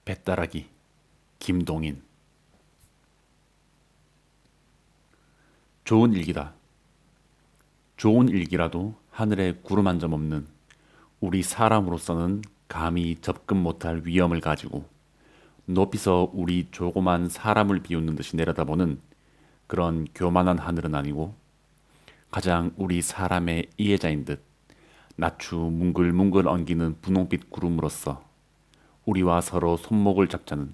배따라기 김동인. 좋은 일기다. 좋은 일기라도 하늘에 구름 한 점 없는 우리 사람으로서는 감히 접근 못할 위험을 가지고 높이서 우리 조그만 사람을 비웃는 듯이 내려다보는 그런 교만한 하늘은 아니고, 가장 우리 사람의 이해자인 듯 낮추 뭉글뭉글 엉기는 분홍빛 구름으로서 우리와 서로 손목을 잡자는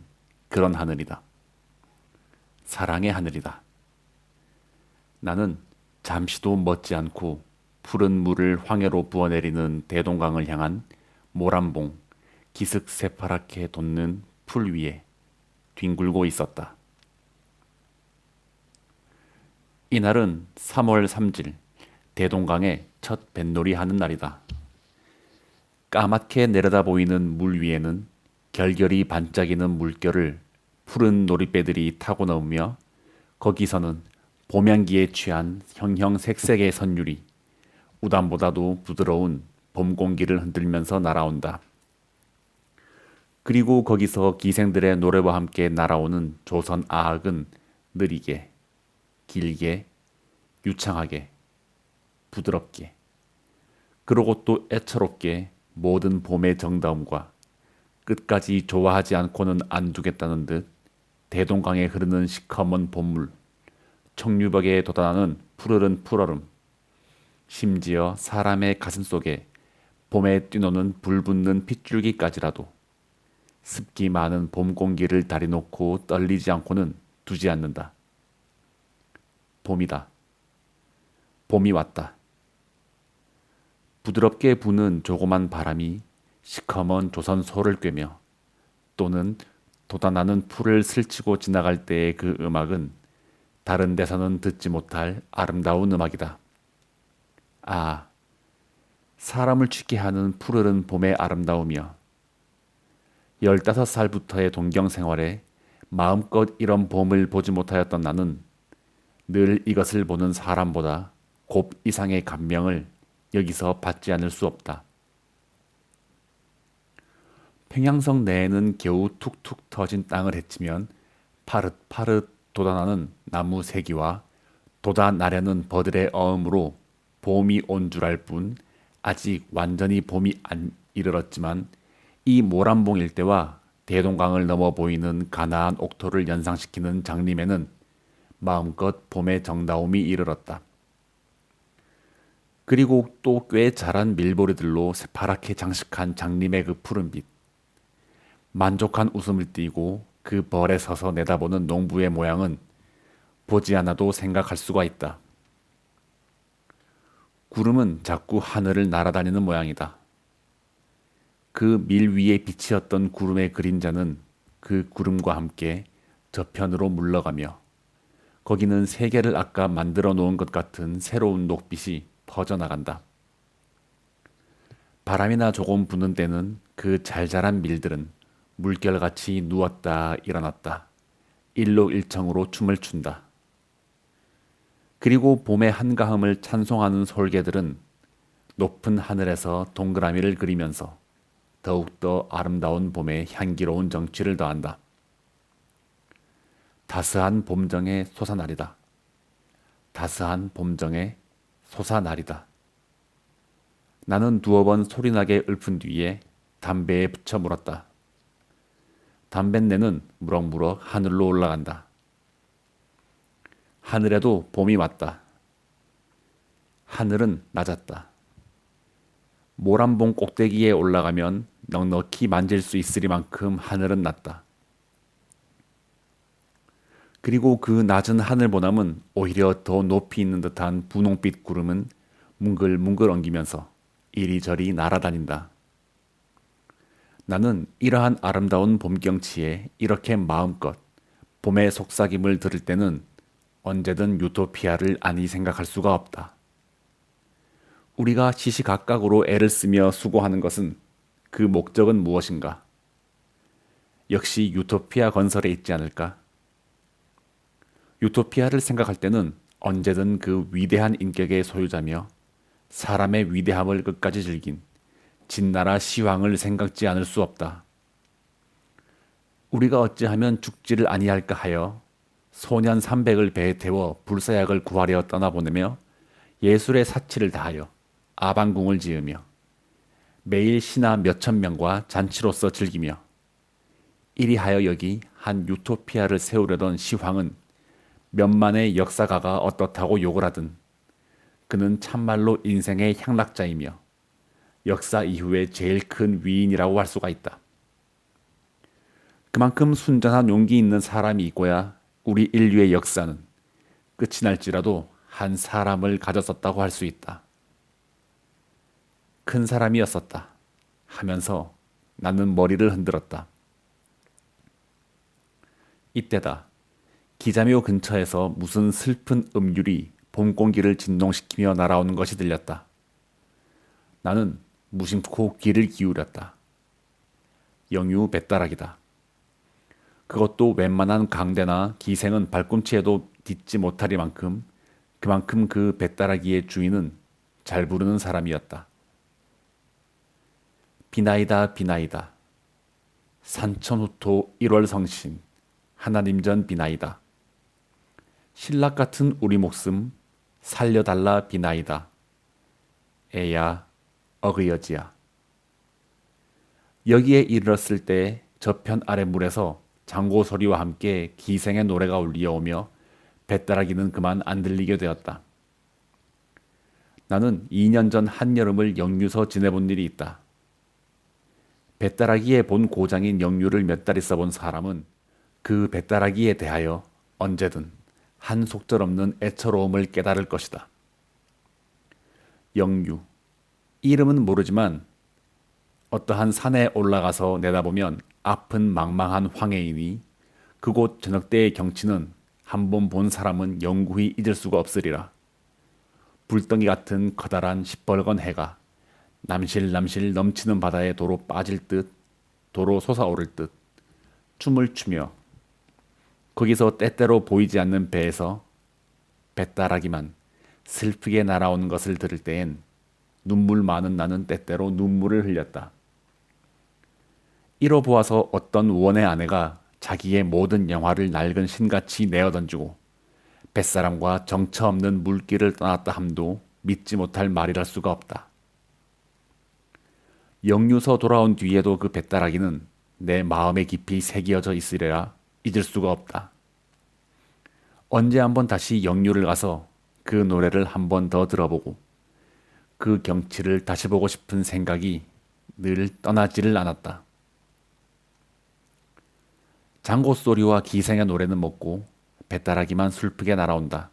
그런 하늘이다. 사랑의 하늘이다. 나는 잠시도 멎지 않고 푸른 물을 황해로 부어내리는 대동강을 향한 모란봉 기슭 새파랗게 돋는 풀 위에 뒹굴고 있었다. 이날은 3월 3일 대동강에 첫 뱃놀이 하는 날이다. 까맣게 내려다 보이는 물 위에는 결결이 반짝이는 물결을 푸른 놀이배들이 타고 넘으며, 거기서는 봄향기에 취한 형형색색의 선율이 우담보다도 부드러운 봄 공기를 흔들면서 날아온다. 그리고 거기서 기생들의 노래와 함께 날아오는 조선 아악은 느리게, 길게, 유창하게, 부드럽게, 그러고 또 애처롭게 모든 봄의 정다움과 끝까지 좋아하지 않고는 안 두겠다는 듯 대동강에 흐르는 시커먼 봄물, 청류벽에 돋아나는 푸르른 푸르름, 심지어 사람의 가슴속에 봄에 뛰노는 불붙는 핏줄기까지라도 습기 많은 봄 공기를 다리놓고 떨리지 않고는 두지 않는다. 봄이다. 봄이 왔다. 부드럽게 부는 조그만 바람이 시커먼 조선 소를 꿰며, 또는 돋아나는 풀을 스치고 지나갈 때의 그 음악은 다른 데서는 듣지 못할 아름다운 음악이다. 아, 사람을 취게 하는 푸르른 봄의 아름다움이여. 15살부터의 동경 생활에 마음껏 이런 봄을 보지 못하였던 나는 늘 이것을 보는 사람보다 곱 이상의 감명을 여기서 받지 않을 수 없다. 평양성 내에는 겨우 툭툭 터진 땅을 헤치면 파릇파릇 돋아나는 나무 새기와 돋아나려는 버들의 어음으로 봄이 온 줄 알 뿐, 아직 완전히 봄이 안 이르렀지만 이 모란봉 일대와 대동강을 넘어 보이는 가나안 옥토를 연상시키는 장림에는 마음껏 봄의 정다움이 이르렀다. 그리고 또 꽤 자란 밀보리들로 새파랗게 장식한 장림의 그 푸른빛, 만족한 웃음을 띠고 그 벌에 서서 내다보는 농부의 모양은 보지 않아도 생각할 수가 있다. 구름은 자꾸 하늘을 날아다니는 모양이다. 그 밀 위에 빛이었던 구름의 그림자는 그 구름과 함께 저편으로 물러가며, 거기는 세계를 아까 만들어 놓은 것 같은 새로운 녹빛이 퍼져나간다. 바람이나 조금 부는 때는 그 잘 자란 밀들은 물결같이 누웠다 일어났다. 일로일청으로 춤을 춘다. 그리고 봄의 한가함을 찬송하는 솔개들은 높은 하늘에서 동그라미를 그리면서 더욱더 아름다운 봄의 향기로운 정취를 더한다. 다스한 봄정의 솟아날이다. 다스한 봄정의 솟아날이다. 나는 두어 번 소리나게 읊은 뒤에 담배에 붙여 물었다. 담뱃내는 무럭무럭 하늘로 올라간다. 하늘에도 봄이 왔다. 하늘은 낮았다. 모란봉 꼭대기에 올라가면 넉넉히 만질 수 있으리만큼 하늘은 낮다. 그리고 그 낮은 하늘보다는 오히려 더 높이 있는 듯한 분홍빛 구름은 뭉글뭉글 엉기면서 이리저리 날아다닌다. 나는 이러한 아름다운 봄 경치에 이렇게 마음껏 봄의 속삭임을 들을 때는 언제든 유토피아를 아니 생각할 수가 없다. 우리가 시시각각으로 애를 쓰며 수고하는 것은, 그 목적은 무엇인가? 역시 유토피아 건설에 있지 않을까? 유토피아를 생각할 때는 언제든 그 위대한 인격의 소유자며 사람의 위대함을 끝까지 즐긴 진나라 시황을 생각지 않을 수 없다. 우리가 어찌하면 죽지를 아니할까 하여 소년 300을 배에 태워 불사약을 구하려 떠나보내며 예술의 사치를 다하여 아방궁을 지으며 매일 신하 몇천 명과 잔치로서 즐기며 이리하여 여기 한 유토피아를 세우려던 시황은 몇만의 역사가가 어떻다고 욕을 하든 그는 참말로 인생의 향락자이며 역사 이후에 제일 큰 위인이라고 할 수가 있다. 그만큼 순전한 용기 있는 사람이 있고야 우리 인류의 역사는 끝이 날지라도 한 사람을 가졌었다고 할 수 있다. 큰 사람이었었다 하면서 나는 머리를 흔들었다. 이때다. 기자묘 근처에서 무슨 슬픈 음율이 봄 공기를 진동시키며 날아오는 것이 들렸다. 나는 무심코 귀를 기울였다. 영유 뱃다락이다. 그것도 웬만한 강대나 기생은 발꿈치에도 딛지 못하리만큼 그만큼 그 뱃다라기의 주인은 잘 부르는 사람이었다. 비나이다 비나이다. 산천후토 1월 성신 하나님 전 비나이다. 신락 같은 우리 목숨 살려달라 비나이다. 애야 어그여지야. 여기에 이르렀을 때 저편 아랫물에서 장고 소리와 함께 기생의 노래가 울리어오며 뱃다라기는 그만 안 들리게 되었다. 나는 2년 전 한여름을 영유서 지내본 일이 있다. 뱃다라기에 본 고장인 영유를 몇 달 있어본 사람은 그 뱃다라기에 대하여 언제든 한 속절없는 애처로움을 깨달을 것이다. 영유, 이름은 모르지만 어떠한 산에 올라가서 내다보면 앞은 망망한 황해이니 그곳 저녁 때의 경치는 한 번 본 사람은 영구히 잊을 수가 없으리라. 불덩이 같은 커다란 시뻘건 해가 남실남실 넘치는 바다에 도로 빠질 듯 도로 솟아오를 듯 춤을 추며 거기서 때때로 보이지 않는 배에서 뱃다라기만 슬프게 날아오는 것을 들을 때엔 눈물 많은 나는 때때로 눈물을 흘렸다. 이로 보아서 어떤 원의 아내가 자기의 모든 영화를 낡은 신같이 내어던지고 뱃사람과 정처 없는 물길을 떠났다 함도 믿지 못할 말이랄 수가 없다. 영유서 돌아온 뒤에도 그 뱃다라기는 내 마음에 깊이 새겨져 있으리라 잊을 수가 없다. 언제 한번 다시 영유를 가서 그 노래를 한 번 더 들어보고 그 경치를 다시 보고 싶은 생각이 늘 떠나지를 않았다. 장고 소리와 기생의 노래는 먹고 뱃다라기만 슬프게 날아온다.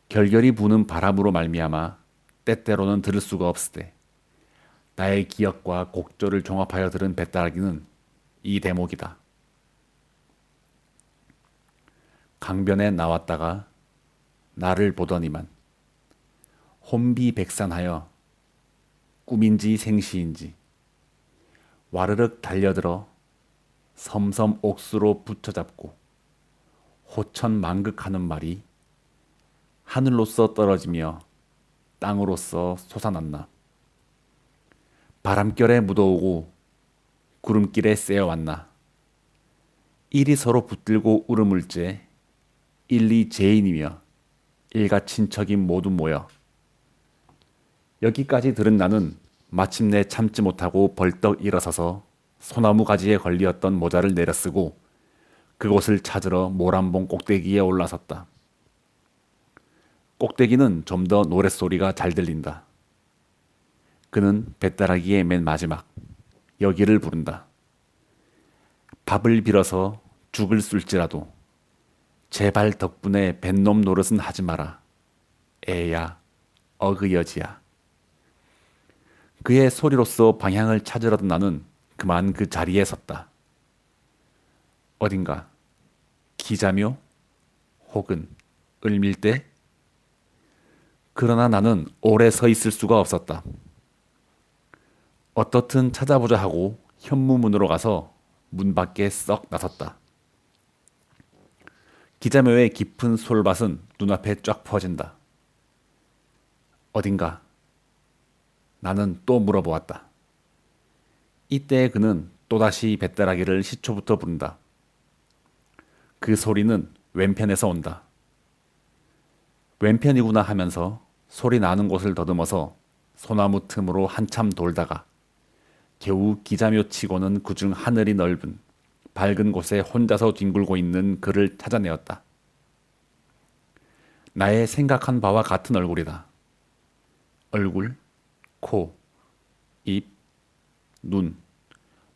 결결이 부는 바람으로 말미암아 때때로는 들을 수가 없으되 나의 기억과 곡조를 종합하여 들은 뱃다라기는 이 대목이다. 강변에 나왔다가 나를 보더니만 혼비백산하여 꿈인지 생시인지 와르륵 달려들어 섬섬 옥수로 붙여잡고 호천만극하는 말이 하늘로서 떨어지며 땅으로서 솟아났나. 바람결에 묻어오고 구름길에 쐬어왔나. 일이 서로 붙들고 울음을째 일리 죄인이며 일가 친척인 모두 모여 여기까지 들은 나는 마침내 참지 못하고 벌떡 일어서서 소나무 가지에 걸리었던 모자를 내려쓰고 그곳을 찾으러 모란봉 꼭대기에 올라섰다. 꼭대기는 좀 더 노랫소리가 잘 들린다. 그는 뱃다라기의 맨 마지막 여기를 부른다. 밥을 빌어서 죽을 쏠지라도 제발 덕분에 뱃놈 노릇은 하지 마라. 애야 어그여지야. 그의 소리로서 방향을 찾으려던 나는 그만 그 자리에 섰다. 어딘가 기자묘 혹은 을밀대? 그러나 나는 오래 서 있을 수가 없었다. 어떻든 찾아보자 하고 현무문으로 가서 문 밖에 썩 나섰다. 기자묘의 깊은 솔밭은 눈앞에 쫙 퍼진다. 어딘가? 나는 또 물어보았다. 이때 그는 또다시 배따라기를 시초부터 부른다. 그 소리는 왼편에서 온다. 왼편이구나 하면서 소리 나는 곳을 더듬어서 소나무 틈으로 한참 돌다가 겨우 기자묘 치고는 그중 하늘이 넓은 밝은 곳에 혼자서 뒹굴고 있는 그를 찾아내었다. 나의 생각한 바와 같은 얼굴이다. 얼굴, 코, 입, 눈,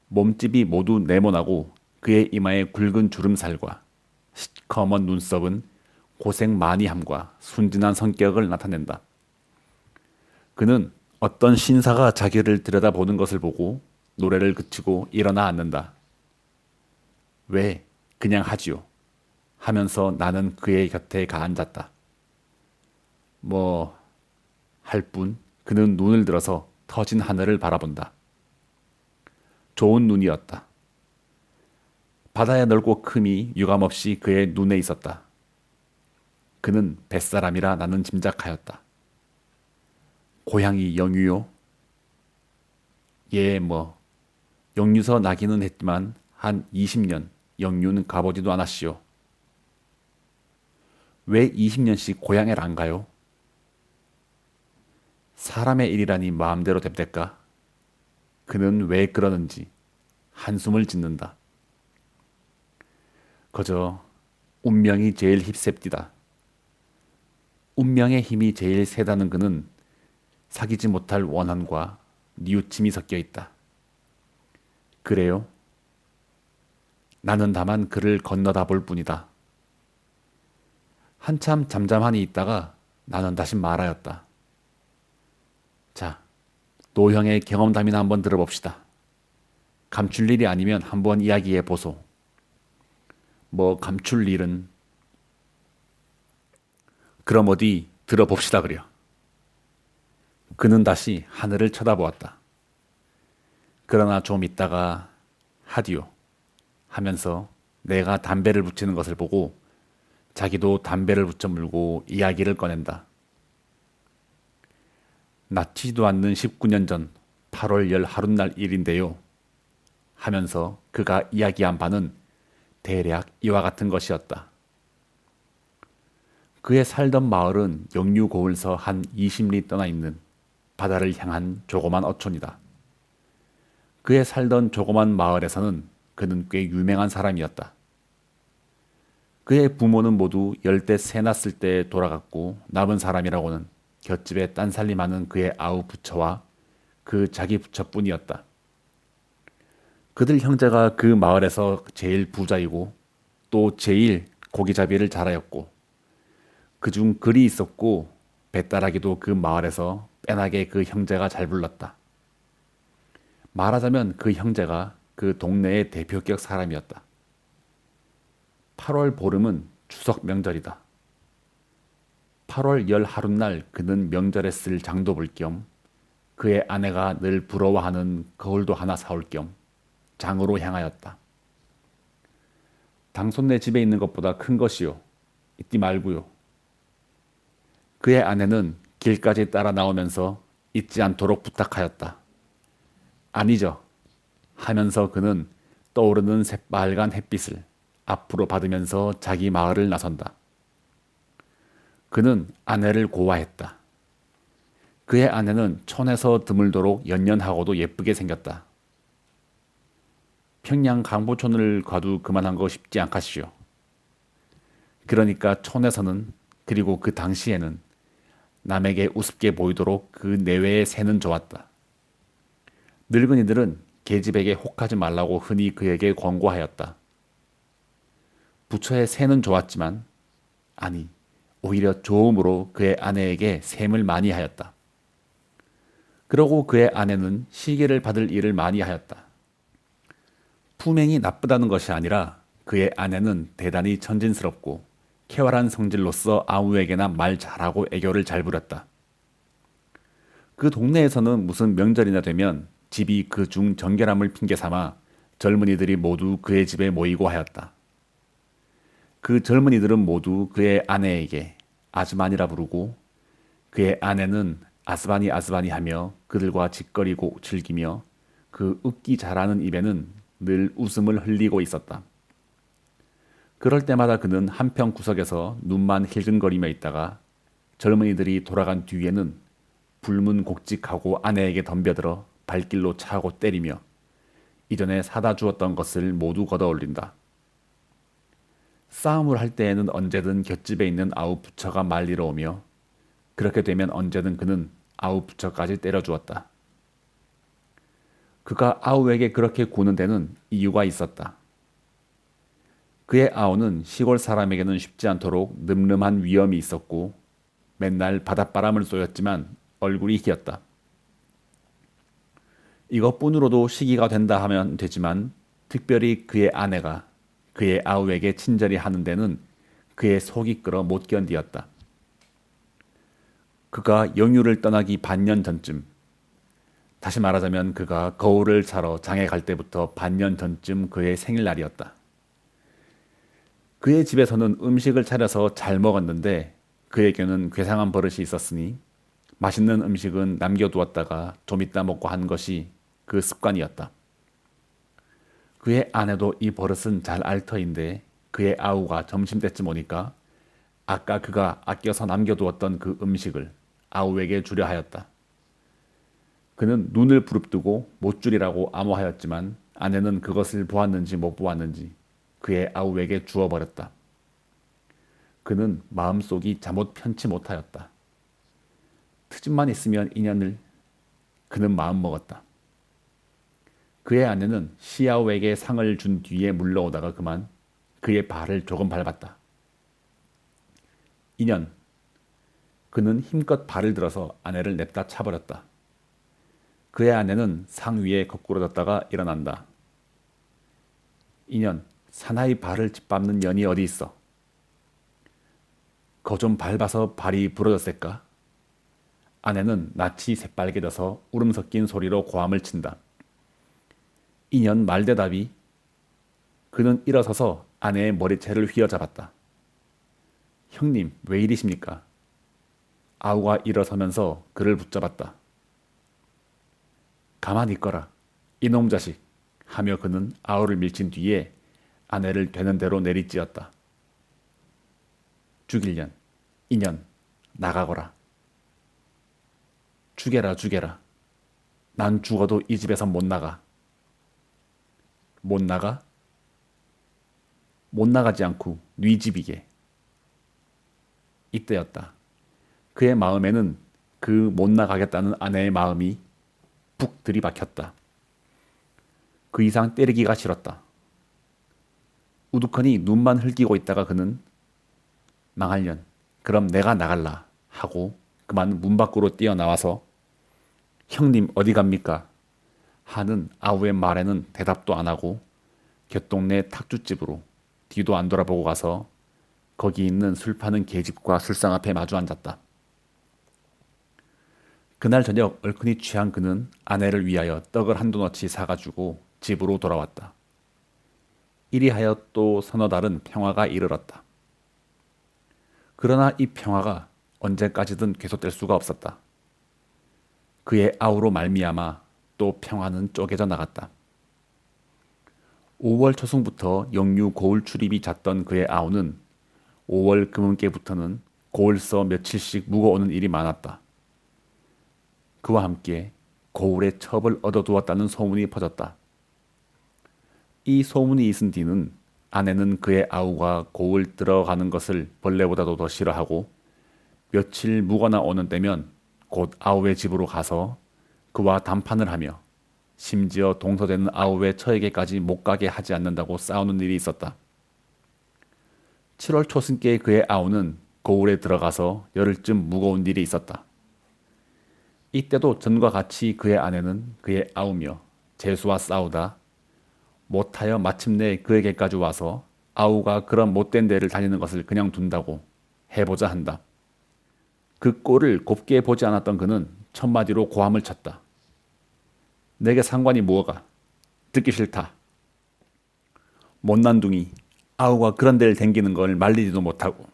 몸집이 모두 네모나고 그의 이마에 굵은 주름살과 시커먼 눈썹은 고생 많이 함과 순진한 성격을 나타낸다. 그는 어떤 신사가 자기를 들여다보는 것을 보고 노래를 그치고 일어나 앉는다. 왜? 그냥 하지요. 하면서 나는 그의 곁에 가앉았다. 할 뿐 그는 눈을 들어서 터진 하늘을 바라본다. 좋은 눈이었다. 바다의 넓고 큼이 유감없이 그의 눈에 있었다. 그는 뱃사람이라 나는 짐작하였다. 고향이 영유요? 예, 영유서 나기는 했지만 한 20년 영유는 가보지도 않았시오. 왜 20년씩 고향을 안 가요? 사람의 일이라니 마음대로 됩될까? 그는 왜 그러는지 한숨을 짓는다. 그저 운명이 제일 휩셉디다. 운명의 힘이 제일 세다는 그는 사귀지 못할 원한과 뉘우침이 섞여 있다. 그래요? 나는 다만 그를 건너다 볼 뿐이다. 한참 잠잠하니 있다가 나는 다시 말하였다. 자, 노형의 경험담이나 한번 들어봅시다. 감출 일이 아니면 한번 이야기해 보소. 감출 일은 그럼 어디 들어봅시다 그려. 그는 다시 하늘을 쳐다보았다. 그러나 좀 있다가 하디오 하면서 내가 담배를 붙이는 것을 보고 자기도 담배를 붙여 물고 이야기를 꺼낸다. 낳지도 않는 19년 전 8월 열 하룻날 일인데요. 하면서 그가 이야기한 바는 대략 이와 같은 것이었다. 그의 살던 마을은 영유 고을서 한 20리 떠나 있는 바다를 향한 조그만 어촌이다. 그의 살던 조그만 마을에서는 그는 꽤 유명한 사람이었다. 그의 부모는 모두 열대 새 났을 때 돌아갔고 남은 사람이라고는 곁집에 딴살림하는 그의 아우 부처와 그 자기 부처뿐이었다. 그들 형제가 그 마을에서 제일 부자이고 또 제일 고기잡이를 잘하였고 그중 글이 있었고 배따라기도 그 마을에서 빼나게 그 형제가 잘 불렀다. 말하자면 그 형제가 그 동네의 대표격 사람이었다. 8월 보름은 추석 명절이다. 8월 열 하룻날 그는 명절에 쓸 장도 볼 겸 그의 아내가 늘 부러워하는 거울도 하나 사올 겸 장으로 향하였다. 당손네 집에 있는 것보다 큰 것이요. 잊지 말고요. 그의 아내는 길까지 따라 나오면서 잊지 않도록 부탁하였다. 아니죠. 하면서 그는 떠오르는 새빨간 햇빛을 앞으로 받으면서 자기 마을을 나선다. 그는 아내를 고아했다. 그의 아내는 촌에서 드물도록 연연하고도 예쁘게 생겼다. 평양 강보촌을 가도 그만한 거 쉽지 않겠시오. 그러니까 촌에서는 그리고 그 당시에는 남에게 우습게 보이도록 그 내외의 새는 좋았다. 늙은이들은 계집에게 혹하지 말라고 흔히 그에게 권고하였다. 부처의 새는 좋았지만 아니 오히려 좋음으로 그의 아내에게 샘을 많이 하였다. 그러고 그의 아내는 시기를 받을 일을 많이 하였다. 품행이 나쁘다는 것이 아니라 그의 아내는 대단히 천진스럽고 쾌활한 성질로서 아무에게나 말 잘하고 애교를 잘 부렸다. 그 동네에서는 무슨 명절이나 되면 집이 그 중 정결함을 핑계 삼아 젊은이들이 모두 그의 집에 모이고 하였다. 그 젊은이들은 모두 그의 아내에게 아즈만이라 부르고 그의 아내는 아스바니 아스바니 하며 그들과 짓거리고 즐기며 그 웃기 잘하는 입에는 늘 웃음을 흘리고 있었다. 그럴 때마다 그는 한편 구석에서 눈만 힐근거리며 있다가 젊은이들이 돌아간 뒤에는 불문곡직하고 아내에게 덤벼들어 발길로 차고 때리며 이전에 사다 주었던 것을 모두 걷어올린다. 싸움을 할 때에는 언제든 곁집에 있는 아우 부처가 말리러 오며 그렇게 되면 언제든 그는 아우 부처까지 때려주었다. 그가 아우에게 그렇게 구는 데는 이유가 있었다. 그의 아우는 시골 사람에게는 쉽지 않도록 늠름한 위엄이 있었고 맨날 바닷바람을 쏘였지만 얼굴이 희었다. 이것뿐으로도 시기가 된다 하면 되지만 특별히 그의 아내가 그의 아우에게 친절히 하는 데는 그의 속이 끓어 못 견디었다. 그가 영유를 떠나기 반년 전쯤, 다시 말하자면 그가 거울을 사러 장에 갈 때부터 반년 전쯤 그의 생일날이었다. 그의 집에서는 음식을 차려서 잘 먹었는데 그에게는 괴상한 버릇이 있었으니 맛있는 음식은 남겨두었다가 좀 이따 먹고 한 것이 그 습관이었다. 그의 아내도 이 버릇은 잘 알 터인데 그의 아우가 점심때쯤 오니까 아까 그가 아껴서 남겨두었던 그 음식을 아우에게 주려 하였다. 그는 눈을 부릅뜨고 못 주리라고 암호하였지만 아내는 그것을 보았는지 못 보았는지 그의 아우에게 주어버렸다. 그는 마음속이 잠옷 편치 못하였다. 트집만 있으면 인연을 그는 마음먹었다. 그의 아내는 시아오에게 상을 준 뒤에 물러오다가 그만 그의 발을 조금 밟았다. 인연. 그는 힘껏 발을 들어서 아내를 냅다 차버렸다. 그의 아내는 상 위에 거꾸러졌다가 일어난다. 인연. 사나이 발을 짓밟는 년이 어디 있어? 거 좀 밟아서 발이 부러졌을까? 아내는 낯이 새빨개져서 울음 섞인 소리로 고함을 친다. 인연 말대답이. 그는 일어서서 아내의 머리채를 휘어잡았다. 형님, 왜 이리십니까? 아우가 일어서면서 그를 붙잡았다. 가만히 있거라. 이놈 자식. 하며 그는 아우를 밀친 뒤에 아내를 되는 대로 내리찌었다. 죽일년. 인연. 나가거라. 죽여라 죽여라. 난 죽어도 이 집에서 못 나가. 못 나가? 못 나가지 않고 네 집이게. 이때였다. 그의 마음에는 그 못 나가겠다는 아내의 마음이 푹 들이박혔다. 그 이상 때리기가 싫었다. 우두커니 눈만 흘기고 있다가 그는 망할년, 그럼 내가 나갈라 하고 그만 문 밖으로 뛰어나와서 형님 어디 갑니까? 하는 아우의 말에는 대답도 안 하고 곁동네 탁주집으로 뒤도 안 돌아보고 가서 거기 있는 술 파는 계집과 술상 앞에 마주 앉았다. 그날 저녁 얼큰이 취한 그는 아내를 위하여 떡을 한두 너치 사가지고 집으로 돌아왔다. 이리하여 또 서너 달은 평화가 이르렀다. 그러나 이 평화가 언제까지든 계속될 수가 없었다. 그의 아우로 말미암아 또 평화는 쪼개져 나갔다. 5월 초승부터 영유 고을 출입이 잦던 그의 아우는 5월 금음께부터는 고을서 며칠씩 묵어오는 일이 많았다. 그와 함께 고을에 첩을 얻어두었다는 소문이 퍼졌다. 이 소문이 있은 뒤는 아내는 그의 아우가 고을 들어가는 것을 벌레보다도 더 싫어하고 며칠 묵어나 오는 때면 곧 아우의 집으로 가서 그와 담판을 하며 심지어 동서되는 아우의 처에게까지 못 가게 하지 않는다고 싸우는 일이 있었다. 7월 초승께 그의 아우는 고을에 들어가서 열흘쯤 묵어온 일이 있었다. 이때도 전과 같이 그의 아내는 그의 아우며 재수와 싸우다 못하여 마침내 그에게까지 와서 아우가 그런 못된 데를 다니는 것을 그냥 둔다고 해보자 한다. 그 꼴을 곱게 보지 않았던 그는 첫마디로 고함을 쳤다. 내게 상관이 무엇가? 듣기 싫다. 못난둥이, 아우가 그런 데를 댕기는 걸 말리지도 못하고.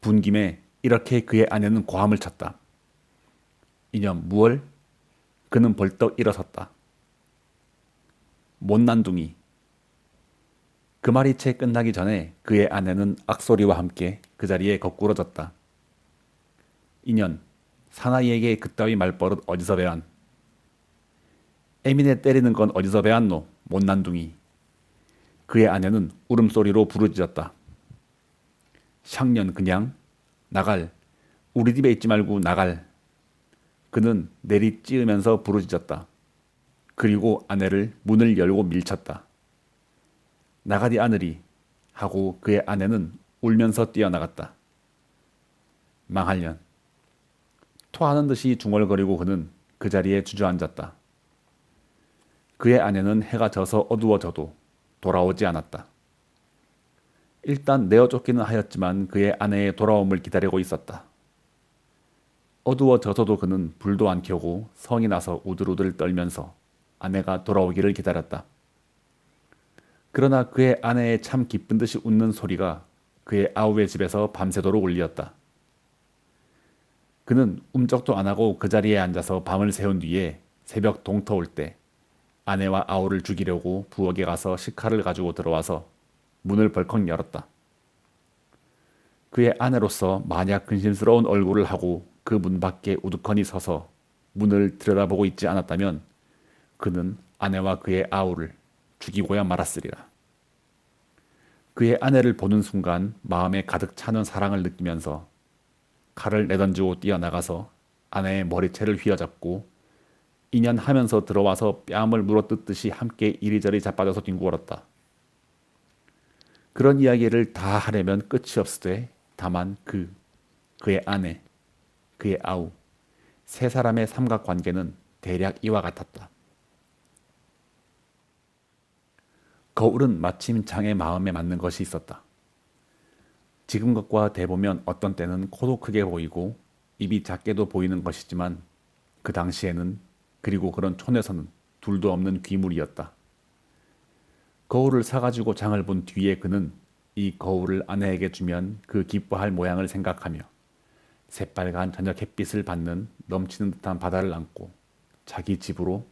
분김에 이렇게 그의 아내는 고함을 쳤다. 이년 무얼? 그는 벌떡 일어섰다. 못난둥이. 그 말이 채 끝나기 전에 그의 아내는 악소리와 함께 그 자리에 거꾸러졌다. 인연, 사나이에게 그따위 말버릇 어디서 배웠? 애미네 때리는 건 어디서 배웠노? 못난둥이. 그의 아내는 울음소리로 부르짖었다. 샹년 그냥 나갈. 우리 집에 있지 말고 나갈. 그는 내리찌으면서 부르짖었다. 그리고 아내를 문을 열고 밀쳤다. 나가디 아느리 하고 그의 아내는 울면서 뛰어나갔다. 망할년. 토하는 듯이 중얼거리고 그는 그 자리에 주저앉았다. 그의 아내는 해가 져서 어두워져도 돌아오지 않았다. 일단 내어 쫓기는 하였지만 그의 아내의 돌아옴을 기다리고 있었다. 어두워져서도 그는 불도 안 켜고 성이 나서 우들우들 떨면서 아내가 돌아오기를 기다렸다. 그러나 그의 아내의 참 기쁜 듯이 웃는 소리가 그의 아우의 집에서 밤새도록 울렸다. 그는 움쩍도 안 하고 그 자리에 앉아서 밤을 새운 뒤에 새벽 동터올 때 아내와 아우를 죽이려고 부엌에 가서 식칼을 가지고 들어와서 문을 벌컥 열었다. 그의 아내로서 만약 근심스러운 얼굴을 하고 그 문 밖에 우두커니 서서 문을 들여다보고 있지 않았다면 그는 아내와 그의 아우를 죽이고야 말았으리라. 그의 아내를 보는 순간 마음에 가득 차는 사랑을 느끼면서 칼을 내던지고 뛰어나가서 아내의 머리채를 휘어잡고 인연하면서 들어와서 뺨을 물어뜯듯이 함께 이리저리 자빠져서 뒹구었다. 그런 이야기를 다 하려면 끝이 없으되 다만 그의 아내, 그의 아우, 세 사람의 삼각관계는 대략 이와 같았다. 거울은 마침 장의 마음에 맞는 것이 있었다. 지금 것과 대보면 어떤 때는 코도 크게 보이고 입이 작게도 보이는 것이지만 그 당시에는 그리고 그런 촌에서는 둘도 없는 귀물이었다. 거울을 사가지고 장을 본 뒤에 그는 이 거울을 아내에게 주면 그 기뻐할 모양을 생각하며 새빨간 저녁 햇빛을 받는 넘치는 듯한 바다를 안고 자기 집으로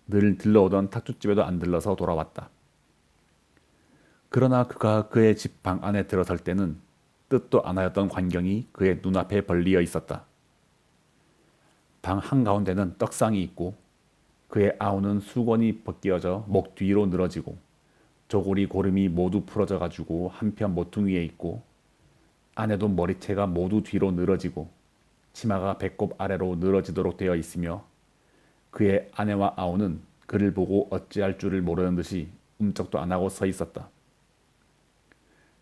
늘 들러오던 탁주집에도 안 들러서 돌아왔다. 그러나 그가 그의 집 방 안에 들어설 때는 뜻도 안 하였던 광경이 그의 눈앞에 벌리어 있었다. 방 한가운데는 떡상이 있고 그의 아우는 수건이 벗겨져 목 뒤로 늘어지고 조골이 고름이 모두 풀어져 가지고 한편 모퉁이에 있고 아내도 머리채가 모두 뒤로 늘어지고 치마가 배꼽 아래로 늘어지도록 되어 있으며 그의 아내와 아우는 그를 보고 어찌할 줄을 모르는 듯이 움쩍도 안 하고 서 있었다.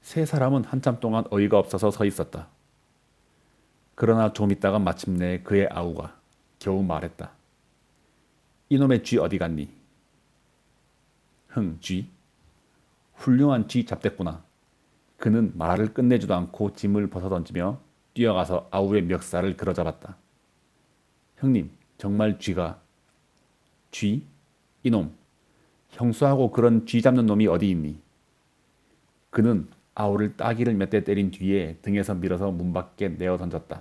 세 사람은 한참 동안 어이가 없어서 서 있었다. 그러나 좀 있다가 마침내 그의 아우가 겨우 말했다. 이놈의 쥐 어디 갔니? 쥐? 훌륭한 쥐 잡댔구나. 그는 말을 끝내지도 않고 짐을 벗어던지며 뛰어가서 아우의 멱살을 그러잡았다. 형님, 정말 쥐가... 쥐? 이놈, 형수하고 그런 쥐 잡는 놈이 어디 있니? 그는 아우를 따기를 몇 대 때린 뒤에 등에서 밀어서 문 밖에 내어 던졌다.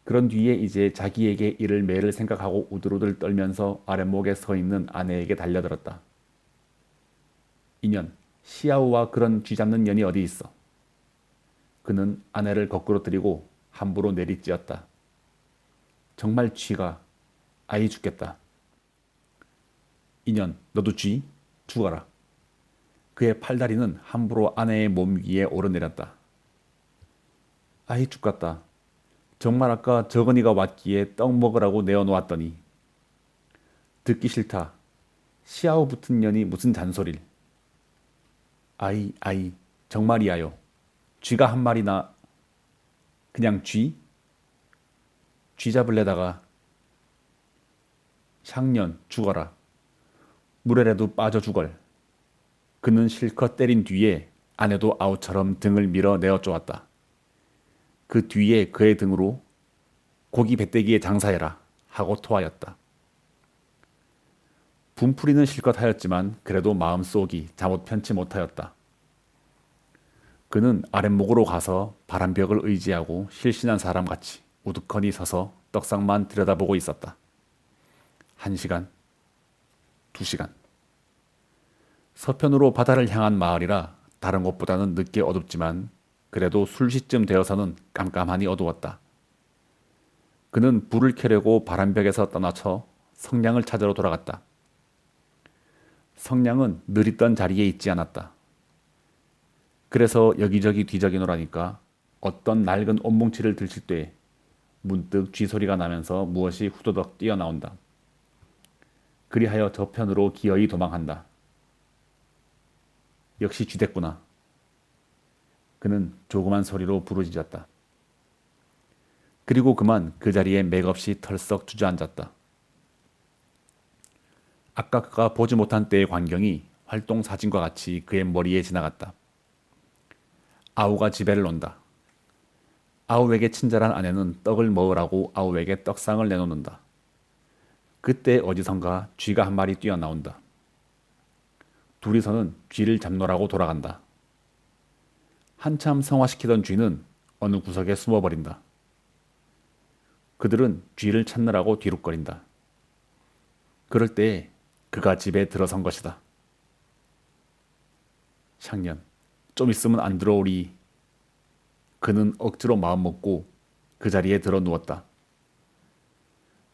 그런 뒤에 이제 자기에게 이를 매를 생각하고 우들우들 떨면서 아랫목에 서 있는 아내에게 달려들었다. 인연, 시아우와 그런 쥐 잡는 년이 어디 있어? 그는 아내를 거꾸로 들이고 함부로 내리찌었다. 정말 쥐가... 아이 죽겠다. 인연, 너도 쥐? 죽어라. 그의 팔다리는 함부로 아내의 몸 위에 오르내렸다. 아이 죽겠다. 정말 아까 저건이가 왔기에 떡 먹으라고 내어놓았더니. 듣기 싫다. 시아우 붙은 년이 무슨 잔소릴. 아이, 정말이야요. 쥐가 한 마리나... 그냥 쥐? 쥐 잡을래다가... 샹년, 죽어라. 물에라도 빠져 죽을. 그는 실컷 때린 뒤에 아내도 아우처럼 등을 밀어 내어 쪼았다. 그 뒤에 그의 등으로 고기 배때기에 장사해라 하고 토하였다. 분풀이는 실컷 하였지만 그래도 마음속이 잠옷 편치 못하였다. 그는 아랫목으로 가서 바람벽을 의지하고 실신한 사람같이 우두커니 서서 떡상만 들여다보고 있었다. 1시간, 2시간. 서편으로 바다를 향한 마을이라 다른 곳보다는 늦게 어둡지만 그래도 술시쯤 되어서는 깜깜하니 어두웠다. 그는 불을 켜려고 바람벽에서 떠나쳐 성냥을 찾으러 돌아갔다. 성냥은 늘 있던 자리에 있지 않았다. 그래서 여기저기 뒤적이노라니까 어떤 낡은 옷뭉치를 들칠 때 문득 쥐소리가 나면서 무엇이 후더덕 뛰어나온다. 그리하여 저편으로 기어이 도망한다. 역시 쥐됐구나. 그는 조그만 소리로 부르짖었다. 그리고 그만 그 자리에 맥없이 털썩 주저앉았다. 아까 그가 보지 못한 때의 광경이 활동 사진과 같이 그의 머리에 지나갔다. 아우가 집에를 온다. 아우에게 친절한 아내는 떡을 먹으라고 아우에게 떡상을 내놓는다. 그때 어디선가 쥐가 한 마리 뛰어나온다. 둘이서는 쥐를 잡노라고 돌아간다. 한참 성화시키던 쥐는 어느 구석에 숨어버린다. 그들은 쥐를 찾느라고 뒤룩거린다. 그럴 때에 그가 집에 들어선 것이다. 샹년, 좀 있으면 안 들어오리. 그는 억지로 마음먹고 그 자리에 들어 누웠다.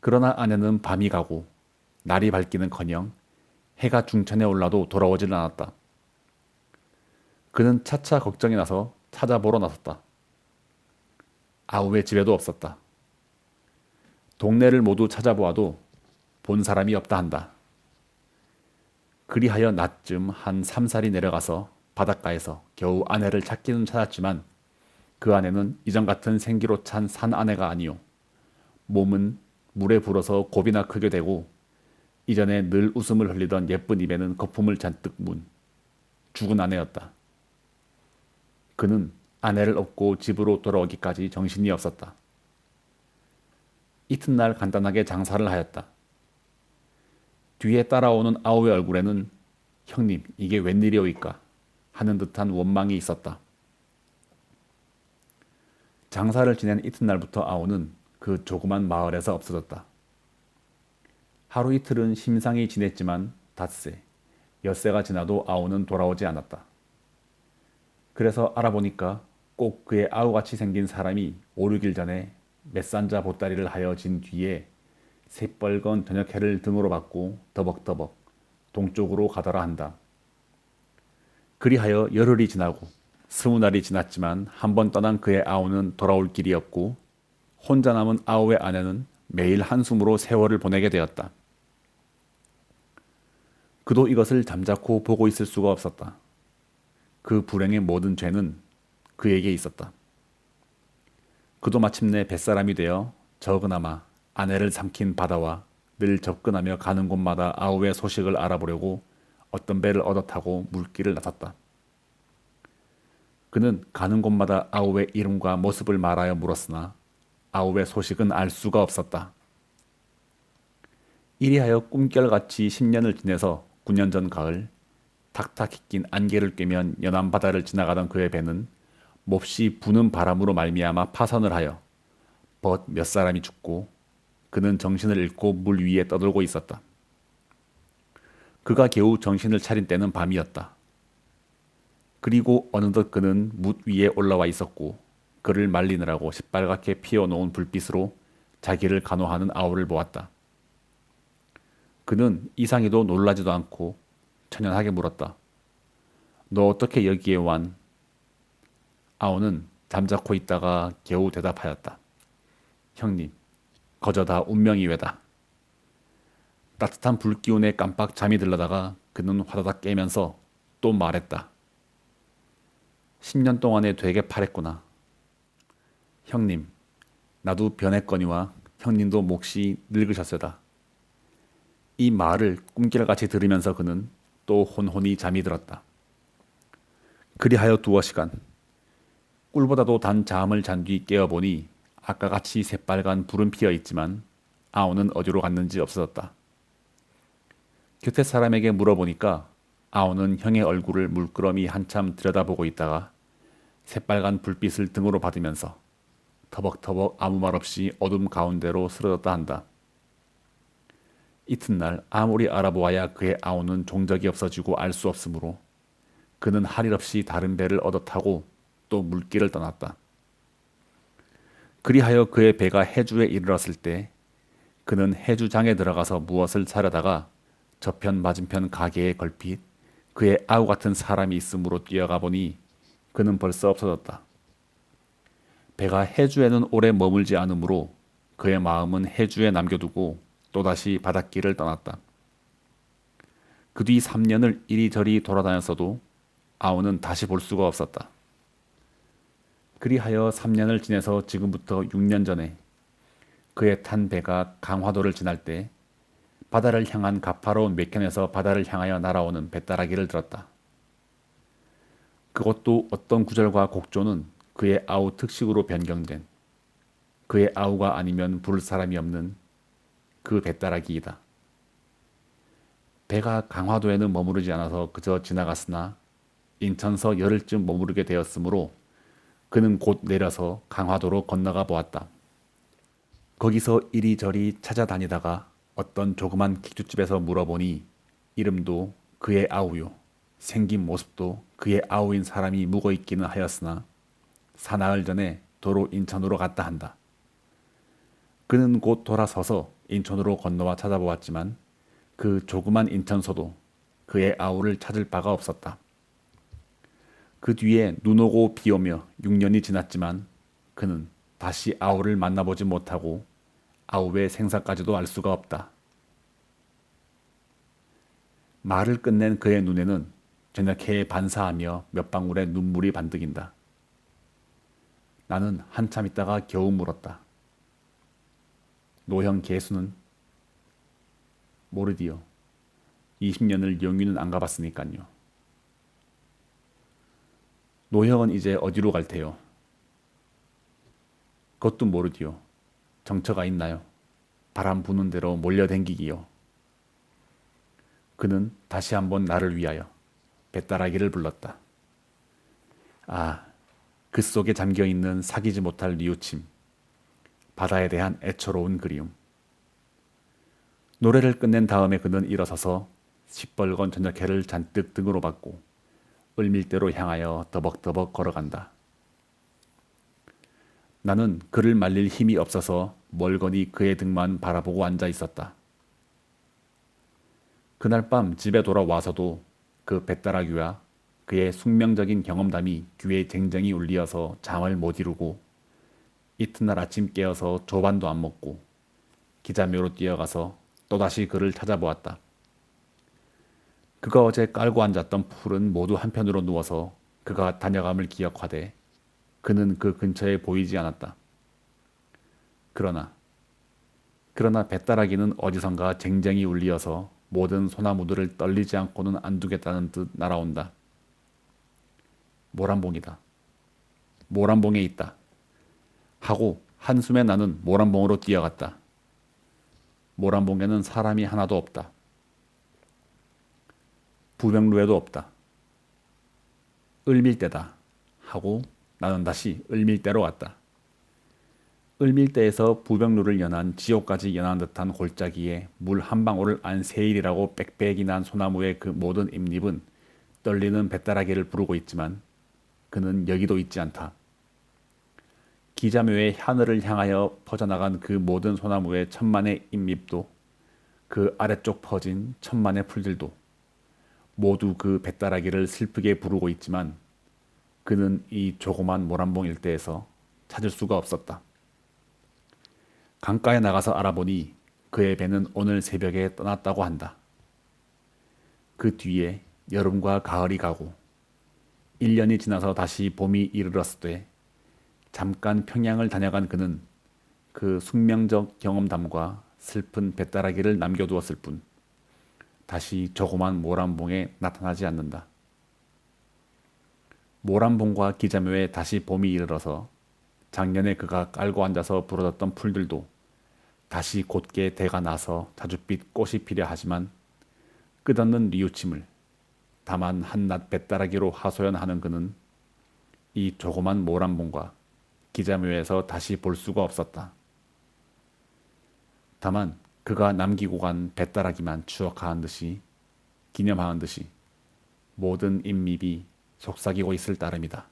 그러나 아내는 밤이 가고 날이 밝기는커녕 해가 중천에 올라도 돌아오질 않았다. 그는 차차 걱정이 나서 찾아보러 나섰다. 아우의 집에도 없었다. 동네를 모두 찾아보아도 본 사람이 없다 한다. 그리하여 낮쯤 한 3살이 내려가서 바닷가에서 겨우 아내를 찾기는 찾았지만 그 아내는 이전 같은 생기로 찬 산 아내가 아니요. 몸은 물에 불어서 곱이나 크게 되고 이전에 늘 웃음을 흘리던 예쁜 입에는 거품을 잔뜩 문 죽은 아내였다. 그는 아내를 업고 집으로 돌아오기까지 정신이 없었다. 이튿날 간단하게 장사를 하였다. 뒤에 따라오는 아우의 얼굴에는 형님 이게 웬일이오이까 하는 듯한 원망이 있었다. 장사를 지낸 이튿날부터 아우는 그 조그만 마을에서 없어졌다. 하루 이틀은 심상히 지냈지만 닷새, 엿새가 지나도 아우는 돌아오지 않았다. 그래서 알아보니까 꼭 그의 아우같이 생긴 사람이 5, 6일 전에 맷산자 보따리를 하여 진 뒤에 새빨간 저녁해를 등으로 받고 더벅더벅 동쪽으로 가더라 한다. 그리하여 열흘이 지나고 20날이 지났지만 한 번 떠난 그의 아우는 돌아올 길이 없고 혼자 남은 아우의 아내는 매일 한숨으로 세월을 보내게 되었다. 그도 이것을 잠자코 보고 있을 수가 없었다. 그 불행의 모든 죄는 그에게 있었다. 그도 마침내 뱃사람이 되어 적으나마 아내를 삼킨 바다와 늘 접근하며 가는 곳마다 아우의 소식을 알아보려고 어떤 배를 얻어 타고 물길을 나섰다. 그는 가는 곳마다 아우의 이름과 모습을 말하여 물었으나 아우의 소식은 알 수가 없었다. 이리하여 꿈결같이 10년을 지내서 9년 전 가을 탁탁 낀 안개를 꿰면 연안 바다를 지나가던 그의 배는 몹시 부는 바람으로 말미암아 파선을 하여 벗 몇 사람이 죽고 그는 정신을 잃고 물 위에 떠돌고 있었다. 그가 겨우 정신을 차린 때는 밤이었다. 그리고 어느덧 그는 뭇 위에 올라와 있었고 그를 말리느라고 시뻘겋게 피워놓은 불빛으로 자기를 간호하는 아우를 보았다. 그는 이상히도 놀라지도 않고 천연하게 물었다. 너 어떻게 여기에 완? 아우는 잠자코 있다가 겨우 대답하였다. 형님, 거저 다 운명이 외다. 따뜻한 불기운에 깜빡 잠이 들려다가 그는 화다닥 깨면서 또 말했다. 10년 동안에 되게 파랬구나. 형님, 나도 변했거니와 형님도 몫이 늙으셨으다. 이 말을 꿈결같이 들으면서 그는 또 혼혼히 잠이 들었다. 그리하여 두어 시간, 꿀보다도 단 잠을 잔 뒤 깨어보니 아까같이 새빨간 불은 피어 있지만 아우는 어디로 갔는지 없어졌다. 곁에 사람에게 물어보니까 아우는 형의 얼굴을 물끄러미 한참 들여다보고 있다가 새빨간 불빛을 등으로 받으면서 터벅터벅 아무 말 없이 어둠 가운데로 쓰러졌다 한다. 이튿날 아무리 알아보아야 그의 아우는 종적이 없어지고 알 수 없으므로 그는 할 일 없이 다른 배를 얻어 타고 또 물길을 떠났다. 그리하여 그의 배가 해주에 이르렀을 때 그는 해주장에 들어가서 무엇을 사려다가 저편 맞은편 가게에 걸핏 그의 아우 같은 사람이 있으므로 뛰어가 보니 그는 벌써 없어졌다. 배가 해주에는 오래 머물지 않으므로 그의 마음은 해주에 남겨두고 또다시 바닷길을 떠났다. 그 뒤 3년을 이리저리 돌아다녔어도 아우는 다시 볼 수가 없었다. 그리하여 3년을 지내서 지금부터 6년 전에 그의 탄 배가 강화도를 지날 때 바다를 향한 가파로운 외편에서 바다를 향하여 날아오는 뱃다라기를 들었다. 그것도 어떤 구절과 곡조는 그의 아우 특식으로 변경된 그의 아우가 아니면 부를 사람이 없는 그 뱃다라기이다. 배가 강화도에는 머무르지 않아서 그저 지나갔으나 인천서 열흘쯤 머무르게 되었으므로 그는 곧 내려서 강화도로 건너가 보았다. 거기서 이리저리 찾아다니다가 어떤 조그만 킥주집에서 물어보니 이름도 그의 아우요. 생긴 모습도 그의 아우인 사람이 묵어있기는 하였으나 사나흘 전에 도로 인천으로 갔다 한다. 그는 곧 돌아서서 인천으로 건너와 찾아보았지만 그 조그만 인천서도 그의 아우를 찾을 바가 없었다. 그 뒤에 눈 오고 비 오며 6년이 지났지만 그는 다시 아우를 만나보지 못하고 아우의 생사까지도 알 수가 없다. 말을 끝낸 그의 눈에는 저녁해에 반사하며 몇 방울의 눈물이 반득인다. 나는 한참 있다가 겨우 물었다. 노형 개수는? 모르디요. 20년을 영유는 안 가봤으니깐요. 노형은 이제 어디로 갈 테요? 그것도 모르디요. 정처가 있나요? 바람 부는 대로 몰려댕기기요. 그는 다시 한번 나를 위하여 뱃다라기를 불렀다. 아, 그 속에 잠겨있는 사귀지 못할 뉘우침, 바다에 대한 애처로운 그리움. 노래를 끝낸 다음에 그는 일어서서 시뻘건 저녁해를 잔뜩 등으로 받고 을밀대로 향하여 더벅더벅 걸어간다. 나는 그를 말릴 힘이 없어서 멀거니 그의 등만 바라보고 앉아 있었다. 그날 밤 집에 돌아와서도 그 뱃다라귀와 그의 숙명적인 경험담이 귀에 쟁쟁이 울리어서 잠을 못 이루고 이튿날 아침 깨어서 조반도 안 먹고 기자묘로 뛰어가서 또다시 그를 찾아보았다. 그가 어제 깔고 앉았던 풀은 모두 한편으로 누워서 그가 다녀감을 기억하되 그는 그 근처에 보이지 않았다. 그러나 뱃다라기는 어디선가 쟁쟁이 울리어서 모든 소나무들을 떨리지 않고는 안 두겠다는 듯 날아온다. 모란봉이다. 모란봉에 있다. 하고 한숨에 나는 모란봉으로 뛰어갔다. 모란봉에는 사람이 하나도 없다. 부병루에도 없다. 을밀대다. 하고 나는 다시 을밀대로 왔다. 을밀대에서 부병루를 연한 지옥까지 연한 듯한 골짜기에 물 한 방울을 안 세일이라고 빽빽이 난 소나무의 그 모든 잎잎은 떨리는 뱃다라기를 부르고 있지만 그는 여기도 있지 않다. 기자묘의 하늘을 향하여 퍼져나간 그 모든 소나무의 천만의 잎잎도 그 아래쪽 퍼진 천만의 풀들도 모두 그 뱃다라기를 슬프게 부르고 있지만 그는 이 조그만 모란봉 일대에서 찾을 수가 없었다. 강가에 나가서 알아보니 그의 배는 오늘 새벽에 떠났다고 한다. 그 뒤에 여름과 가을이 가고 1년이 지나서 다시 봄이 이르렀을 때 잠깐 평양을 다녀간 그는 그 숙명적 경험담과 슬픈 뱃다라기를 남겨두었을 뿐 다시 조그만 모란봉에 나타나지 않는다. 모란봉과 기자묘에 다시 봄이 이르러서 작년에 그가 깔고 앉아서 부러졌던 풀들도 다시 곧게 대가 나서 자줏빛 꽃이 피려 하지만 끝없는 뉘우침을 다만 한낱 뱃다라기로 하소연하는 그는 이 조그만 모란봉과 기자묘에서 다시 볼 수가 없었다. 다만 그가 남기고 간 배따라기만 추억하는 듯이 기념하는 듯이 모든 인립이 속삭이고 있을 따름이다.